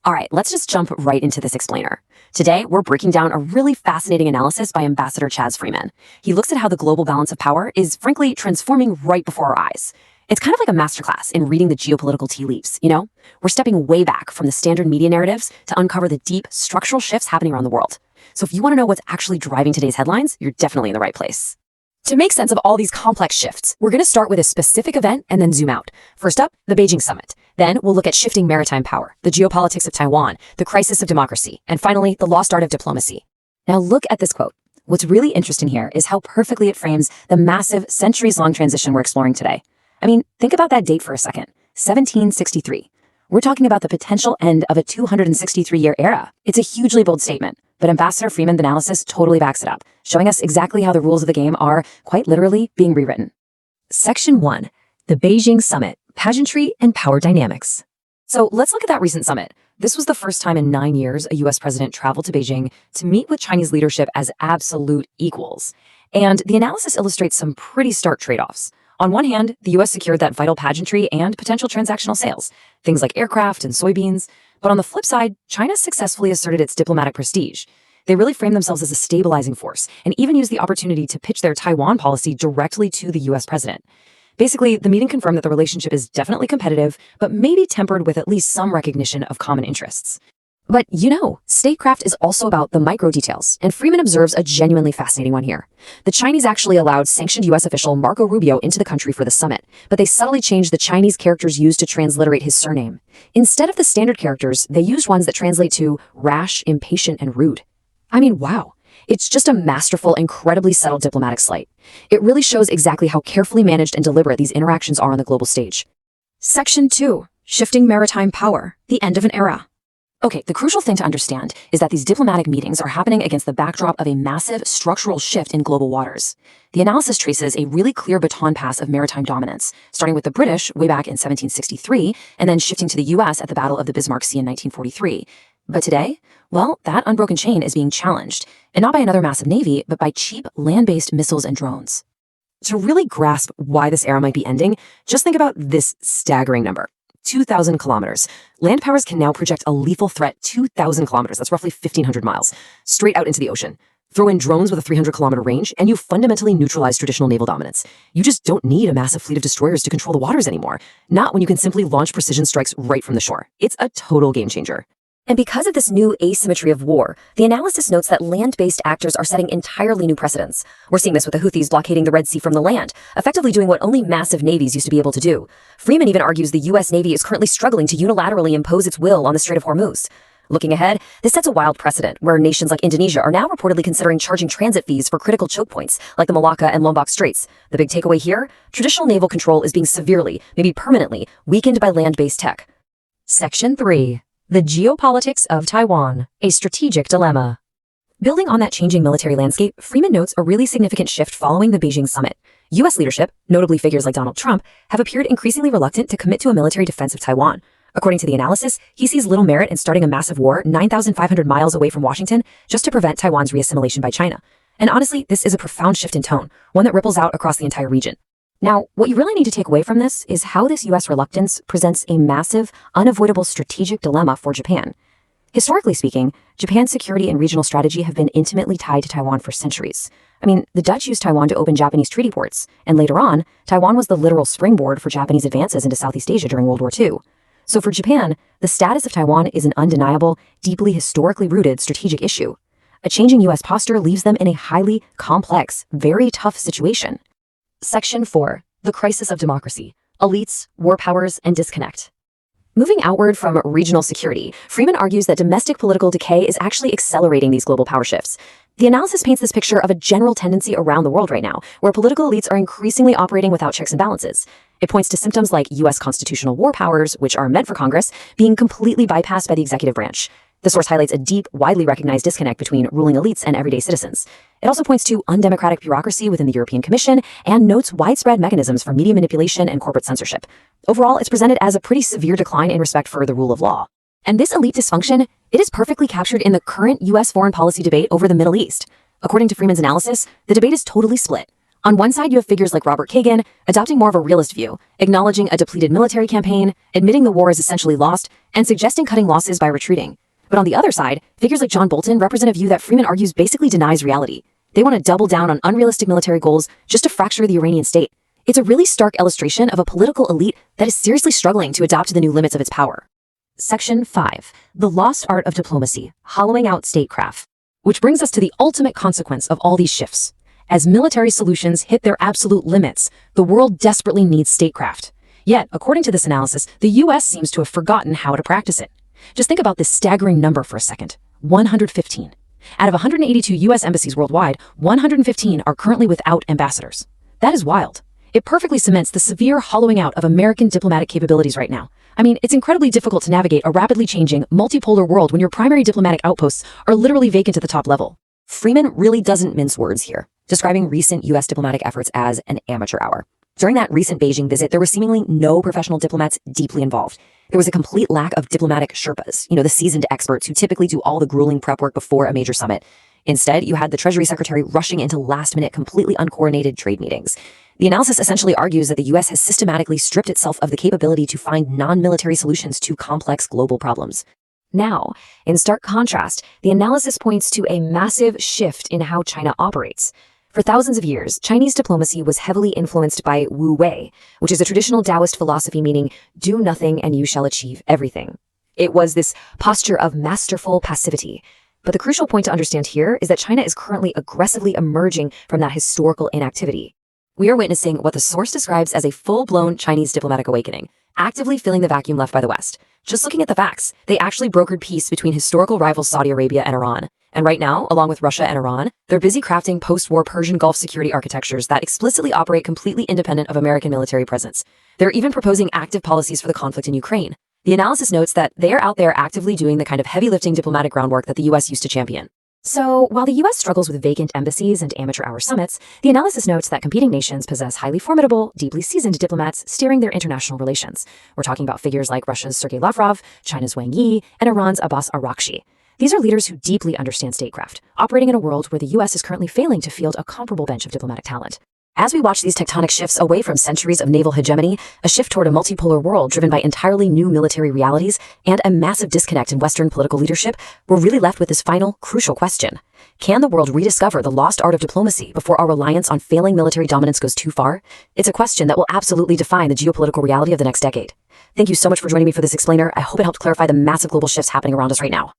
All right, let's just jump right into this explainer. Today, we're breaking down a really fascinating analysis by Ambassador Chaz Freeman. He looks at how the global balance of power is, frankly, transforming right before our eyes. It's kind of like a masterclass in reading the geopolitical tea leaves, you know? We're stepping way back from the standard media narratives to uncover the deep structural shifts happening around the world. So if you want to know what's actually driving today's headlines, you're definitely in the right place. To make sense of all these complex shifts, we're going to start with a specific event and then zoom out. First up, the Beijing summit. Then we'll look at shifting maritime power, the geopolitics of Taiwan, the crisis of democracy, and finally, the lost art of diplomacy. Now look at this quote. What's really interesting here is how perfectly it frames the massive, centuries-long transition we're exploring today. I mean, think about that date for a second, 1763. We're talking about the potential end of a 263-year era. It's a hugely bold statement, but Ambassador Freeman's analysis totally backs it up, showing us exactly how the rules of the game are, quite literally, being rewritten. Section 1. The Beijing Summit, Pageantry and Power Dynamics. So let's look at that recent summit. This was the first time in 9 years a U.S. president traveled to Beijing to meet with Chinese leadership as absolute equals. And the analysis illustrates some pretty stark trade-offs. On one hand, the U.S. secured that vital pageantry and potential transactional sales, things like aircraft and soybeans. But on the flip side, China successfully asserted its diplomatic prestige. They really framed themselves as a stabilizing force and even used the opportunity to pitch their Taiwan policy directly to the U.S. president. Basically, the meeting confirmed that the relationship is definitely competitive, but maybe tempered with at least some recognition of common interests. But you know, statecraft is also about the micro details, and Freeman observes a genuinely fascinating one here. The Chinese actually allowed sanctioned U.S. official Marco Rubio into the country for the summit, but they subtly changed the Chinese characters used to transliterate his surname. Instead of the standard characters, they used ones that translate to rash, impatient, and rude. I mean, wow. It's just a masterful, incredibly subtle diplomatic sleight. It really shows exactly how carefully managed and deliberate these interactions are on the global stage. Section 2. Shifting maritime power, the end of an era. Okay, the crucial thing to understand is that these diplomatic meetings are happening against the backdrop of a massive structural shift in global waters. The analysis traces a really clear baton pass of maritime dominance, starting with the British way back in 1763, and then shifting to the U.S. at the Battle of the Bismarck Sea in 1943. But today, well, that unbroken chain is being challenged, and not by another massive navy, but by cheap land-based missiles and drones. To really grasp why this era might be ending, just think about this staggering number. 2,000 kilometers. Land powers can now project a lethal threat 2,000 kilometers, that's roughly 1,500 miles, straight out into the ocean. Throw in drones with a 300-kilometer range, and you fundamentally neutralize traditional naval dominance. You just don't need a massive fleet of destroyers to control the waters anymore. Not when you can simply launch precision strikes right from the shore. It's a total game changer. And because of this new asymmetry of war, the analysis notes that land-based actors are setting entirely new precedents. We're seeing this with the Houthis blockading the Red Sea from the land, effectively doing what only massive navies used to be able to do. Freeman even argues the U.S. Navy is currently struggling to unilaterally impose its will on the Strait of Hormuz. Looking ahead, this sets a wild precedent where nations like Indonesia are now reportedly considering charging transit fees for critical choke points like the Malacca and Lombok Straits. The big takeaway here? Traditional naval control is being severely, maybe permanently, weakened by land-based tech. Section 3. The geopolitics of Taiwan, a strategic dilemma. Building on that changing military landscape, Freeman notes a really significant shift following the Beijing summit. U.S. leadership, notably figures like Donald Trump, have appeared increasingly reluctant to commit to a military defense of Taiwan. According to the analysis, he sees little merit in starting a massive war 9,500 miles away from Washington just to prevent Taiwan's reassimilation by China. And honestly, this is a profound shift in tone, one that ripples out across the entire region. Now, what you really need to take away from this is how this U.S. reluctance presents a massive, unavoidable strategic dilemma for Japan. Historically speaking, Japan's security and regional strategy have been intimately tied to Taiwan for centuries. I mean, the Dutch used Taiwan to open Japanese treaty ports, and later on, Taiwan was the literal springboard for Japanese advances into Southeast Asia during World War II. So for Japan, the status of Taiwan is an undeniable, deeply historically rooted strategic issue. A changing U.S. posture leaves them in a highly complex, very tough situation. Section 4. The crisis of democracy, elites, war powers, and disconnect. Moving outward from regional security, Freeman argues that domestic political decay is actually accelerating these global power shifts. The analysis paints this picture of a general tendency around the world right now, where political elites are increasingly operating without checks and balances. It points to symptoms like U.S. constitutional war powers, which are meant for Congress, being completely bypassed by the executive branch. The source highlights a deep, widely recognized disconnect between ruling elites and everyday citizens. It also points to undemocratic bureaucracy within the European Commission and notes widespread mechanisms for media manipulation and corporate censorship. Overall, it's presented as a pretty severe decline in respect for the rule of law. And this elite dysfunction, it is perfectly captured in the current U.S. foreign policy debate over the Middle East. According to Freeman's analysis, the debate is totally split. On one side, you have figures like Robert Kagan, adopting more of a realist view, acknowledging a depleted military campaign, admitting the war is essentially lost, and suggesting cutting losses by retreating. But on the other side, figures like John Bolton represent a view that Freeman argues basically denies reality. They want to double down on unrealistic military goals just to fracture the Iranian state. It's a really stark illustration of a political elite that is seriously struggling to adapt to the new limits of its power. Section 5. The Lost Art of Diplomacy, Hollowing Out Statecraft. Which brings us to the ultimate consequence of all these shifts. As military solutions hit their absolute limits, the world desperately needs statecraft. Yet, according to this analysis, the US seems to have forgotten how to practice it. Just think about this staggering number for a second. 115. Out of 182 US embassies worldwide, 115 are currently without ambassadors. That is wild. It perfectly cements the severe hollowing out of American diplomatic capabilities right now. I mean, it's incredibly difficult to navigate a rapidly changing, multipolar world when your primary diplomatic outposts are literally vacant at the top level. Freeman really doesn't mince words here, describing recent US diplomatic efforts as an amateur hour. During that recent Beijing visit, there were seemingly no professional diplomats deeply involved. There was a complete lack of diplomatic Sherpas, the seasoned experts who typically do all the grueling prep work before a major summit. Instead, you had the Treasury Secretary rushing into last-minute, completely uncoordinated trade meetings. The analysis essentially argues that the US has systematically stripped itself of the capability to find non-military solutions to complex global problems. Now, in stark contrast, the analysis points to a massive shift in how China operates. For thousands of years, Chinese diplomacy was heavily influenced by Wu Wei, which is a traditional Taoist philosophy meaning, do nothing and you shall achieve everything. It was this posture of masterful passivity. But the crucial point to understand here is that China is currently aggressively emerging from that historical inactivity. We are witnessing what the source describes as a full-blown Chinese diplomatic awakening, actively filling the vacuum left by the West. Just looking at the facts, they actually brokered peace between historical rivals Saudi Arabia and Iran. And right now, along with Russia and Iran, they're busy crafting post-war Persian Gulf security architectures that explicitly operate completely independent of American military presence. They're even proposing active policies for the conflict in Ukraine. The analysis notes that they are out there actively doing the kind of heavy-lifting diplomatic groundwork that the US used to champion. So, while the US struggles with vacant embassies and amateur-hour summits, the analysis notes that competing nations possess highly formidable, deeply seasoned diplomats steering their international relations. We're talking about figures like Russia's Sergei Lavrov, China's Wang Yi, and Iran's Abbas Araghchi. These are leaders who deeply understand statecraft, operating in a world where the US is currently failing to field a comparable bench of diplomatic talent. As we watch these tectonic shifts away from centuries of naval hegemony, a shift toward a multipolar world driven by entirely new military realities, and a massive disconnect in Western political leadership, we're really left with this final, crucial question. Can the world rediscover the lost art of diplomacy before our reliance on failing military dominance goes too far? It's a question that will absolutely define the geopolitical reality of the next decade. Thank you so much for joining me for this explainer. I hope it helped clarify the massive global shifts happening around us right now.